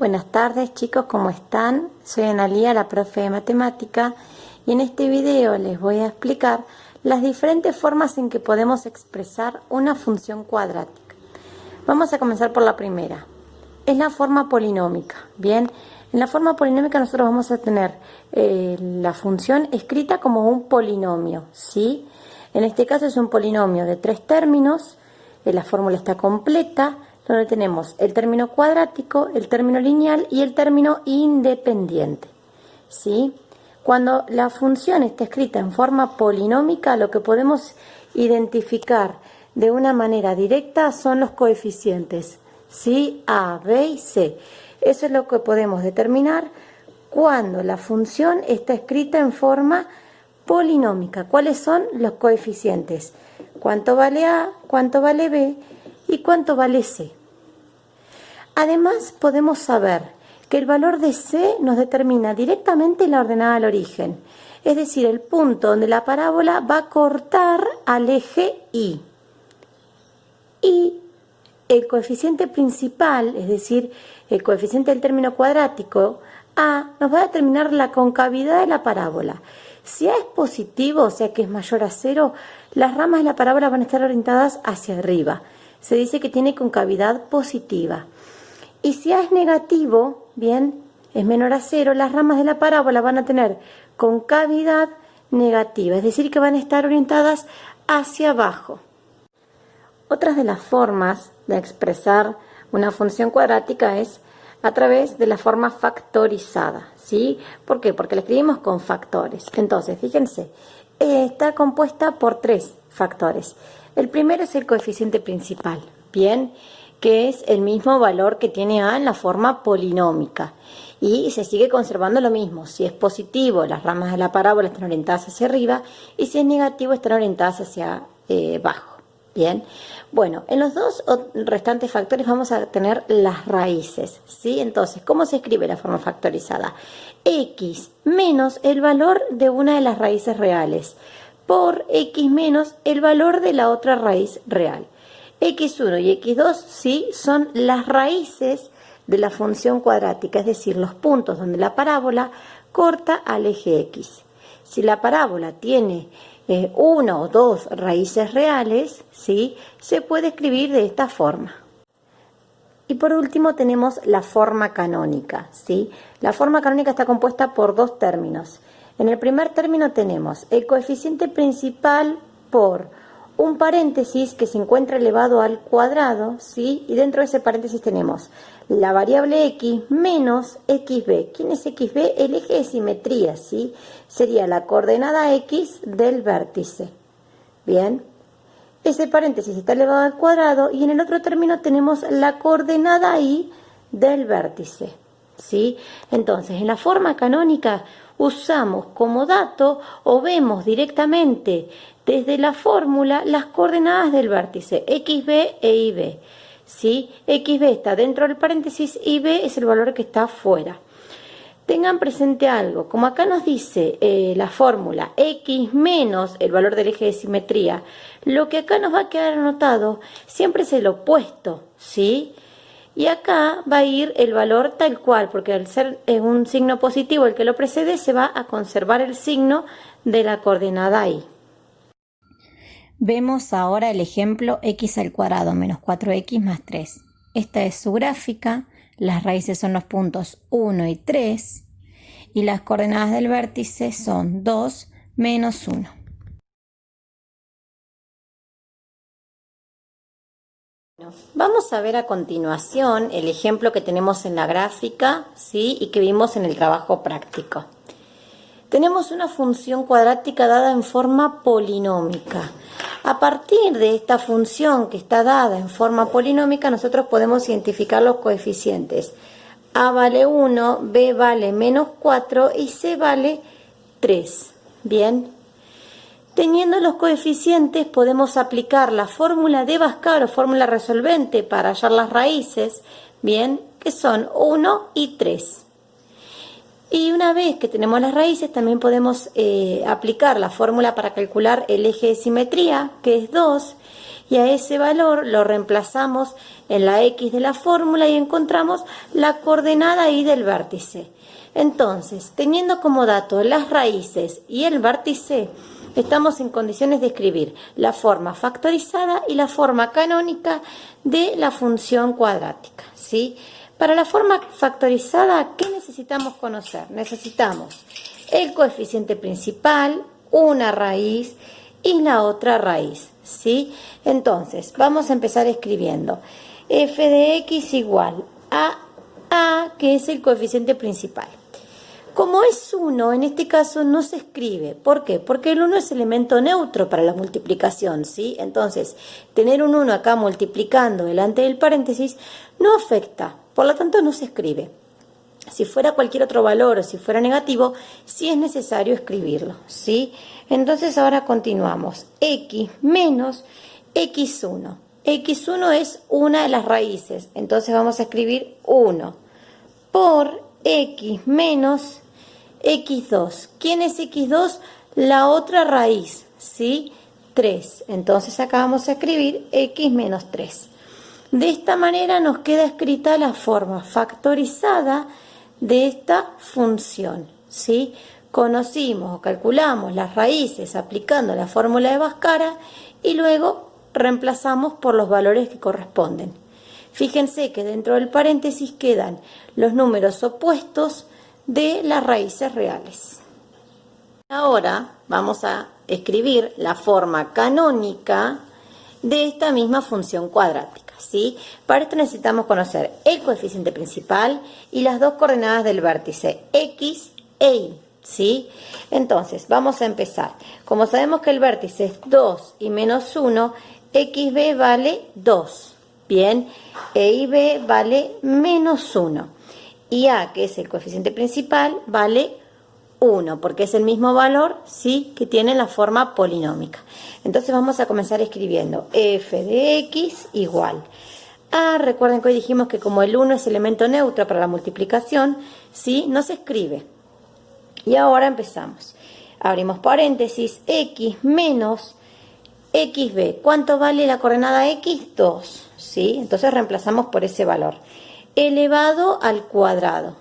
Buenas tardes chicos, ¿cómo están? Soy Analía, la profe de matemática, y en este video les voy a explicar las diferentes formas en que podemos expresar una función cuadrática. Vamos a comenzar por la primera. Es la forma polinómica. Bien, en la forma polinómica nosotros vamos a tener la función escrita como un polinomio, ¿sí? En este caso es un polinomio de 3 términos, la fórmula está completa, donde tenemos el término cuadrático, el término lineal y el término independiente, ¿sí? Cuando la función está escrita en forma polinómica, lo que podemos identificar de una manera directa son los coeficientes, ¿sí? A, B y C. Eso es lo que podemos determinar cuando la función está escrita en forma polinómica. ¿Cuáles son los coeficientes? ¿Cuánto vale A? ¿Cuánto vale B? ¿Y cuánto vale C? Además, podemos saber que el valor de C nos determina directamente la ordenada al origen, es decir, el punto donde la parábola va a cortar al eje Y. Y el coeficiente principal, es decir, el coeficiente del término cuadrático, A, nos va a determinar la concavidad de la parábola. Si A es positivo, o sea que es mayor a 0, las ramas de la parábola van a estar orientadas hacia arriba. Se dice que tiene concavidad positiva. Y si A es negativo, bien, es menor a 0, las ramas de la parábola van a tener concavidad negativa, es decir, que van a estar orientadas hacia abajo. Otras de las formas de expresar una función cuadrática es a través de la forma factorizada, ¿sí? ¿Por qué? Porque la escribimos con factores. Entonces, fíjense, está compuesta por 3 factores. El primero es el coeficiente principal, ¿bien?, que es el mismo valor que tiene A en la forma polinómica. Y se sigue conservando lo mismo. Si es positivo, las ramas de la parábola están orientadas hacia arriba, y si es negativo, están orientadas hacia abajo. Bien, bueno, en los dos restantes factores vamos a tener las raíces, ¿sí? Entonces, ¿cómo se escribe la forma factorizada? X menos el valor de una de las raíces reales por X menos el valor de la otra raíz real. X1 y X2, sí, son las raíces de la función cuadrática, es decir, los puntos donde la parábola corta al eje X. Si la parábola tiene 1 o 2 raíces reales, ¿sí?, se puede escribir de esta forma. Y por último tenemos la forma canónica, ¿sí? La forma canónica está compuesta por 2 términos. En el primer término tenemos el coeficiente principal por un paréntesis que se encuentra elevado al cuadrado, ¿sí? Y dentro de ese paréntesis tenemos la variable x menos xb. ¿Quién es xb? El eje de simetría, ¿sí? Sería la coordenada x del vértice. Bien, ese paréntesis está elevado al cuadrado y en el otro término tenemos la coordenada y del vértice, ¿sí? Entonces, en la forma canónica usamos como dato o vemos directamente desde la fórmula las coordenadas del vértice xb e ib, ¿sí? Xb está dentro del paréntesis, ib es el valor que está fuera. Tengan presente algo, como acá nos dice la fórmula x menos el valor del eje de simetría, lo que acá nos va a quedar anotado siempre es el opuesto, ¿sí? Y acá va a ir el valor tal cual, porque al ser un signo positivo el que lo precede, se va a conservar el signo de la coordenada y. Vemos ahora el ejemplo x al cuadrado menos 4x más 3. Esta es su gráfica, las raíces son los puntos 1 y 3 y las coordenadas del vértice son 2 menos 1. Vamos a ver a continuación el ejemplo que tenemos en la gráfica, ¿sí?, y que vimos en el trabajo práctico. Tenemos una función cuadrática dada en forma polinómica. A partir de esta función que está dada en forma polinómica, nosotros podemos identificar los coeficientes. A vale 1, B vale menos 4 y C vale 3. Bien. Teniendo los coeficientes, podemos aplicar la fórmula de Bhaskara o fórmula resolvente para hallar las raíces, bien, que son 1 y 3. Y una vez que tenemos las raíces, también podemos aplicar la fórmula para calcular el eje de simetría, que es 2, y a ese valor lo reemplazamos en la X de la fórmula y encontramos la coordenada Y del vértice. Entonces, teniendo como dato las raíces y el vértice, estamos en condiciones de escribir la forma factorizada y la forma canónica de la función cuadrática, ¿sí? Para la forma factorizada, ¿qué necesitamos conocer? Necesitamos el coeficiente principal, una raíz y la otra raíz, ¿sí? Entonces, vamos a empezar escribiendo f de x igual a A, que es el coeficiente principal. Como es 1, en este caso no se escribe. ¿Por qué? Porque el 1 es elemento neutro para la multiplicación, ¿sí? Entonces, tener un 1 acá multiplicando delante del paréntesis no afecta, por lo tanto no se escribe. Si fuera cualquier otro valor o si fuera negativo, sí es necesario escribirlo, ¿sí? Entonces ahora continuamos. X menos x1. x1 es una de las raíces, entonces vamos a escribir 1 por x menos x2. ¿Quién es x2? La otra raíz, ¿sí? 3. Entonces acá vamos a escribir x menos 3. De esta manera nos queda escrita la forma factorizada de esta función, ¿sí? Conocimos o calculamos las raíces aplicando la fórmula de Bhaskara y luego reemplazamos por los valores que corresponden. Fíjense que dentro del paréntesis quedan los números opuestos de las raíces reales. Ahora vamos a escribir la forma canónica de esta misma función cuadrática, ¿sí? Para esto necesitamos conocer el coeficiente principal y las dos coordenadas del vértice, X e Y, ¿sí? Entonces, vamos a empezar. Como sabemos que el vértice es 2 y menos 1, XB vale 2. Bien, e YB vale menos 1. Y A, que es el coeficiente principal, vale 1, porque es el mismo valor, ¿sí?, que tiene la forma polinómica. Entonces vamos a comenzar escribiendo f de x igual a, recuerden que hoy dijimos que como el 1 es elemento neutro para la multiplicación, ¿sí?, no se escribe. Y ahora empezamos. Abrimos paréntesis, x menos xb. ¿Cuánto vale la coordenada x? 2, ¿sí? Entonces reemplazamos por ese valor. Elevado al cuadrado.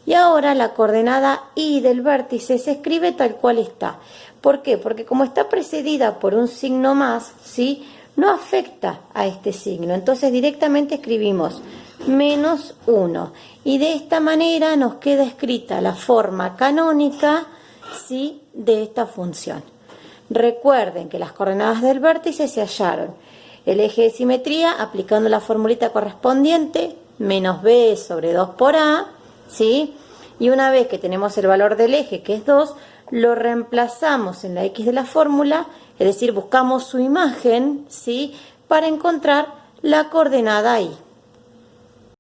Y ahora la coordenada y del vértice se escribe tal cual está. ¿Por qué? Porque como está precedida por un signo más, ¿sí?, no afecta a este signo. Entonces directamente escribimos menos 1. Y de esta manera nos queda escrita la forma canónica, ¿sí?, de esta función. Recuerden que las coordenadas del vértice se hallaron. El eje de simetría, aplicando la formulita correspondiente, menos b sobre 2 por a, ¿sí? Y una vez que tenemos el valor del eje, que es 2, lo reemplazamos en la x de la fórmula, es decir, buscamos su imagen, ¿sí?, para encontrar la coordenada y.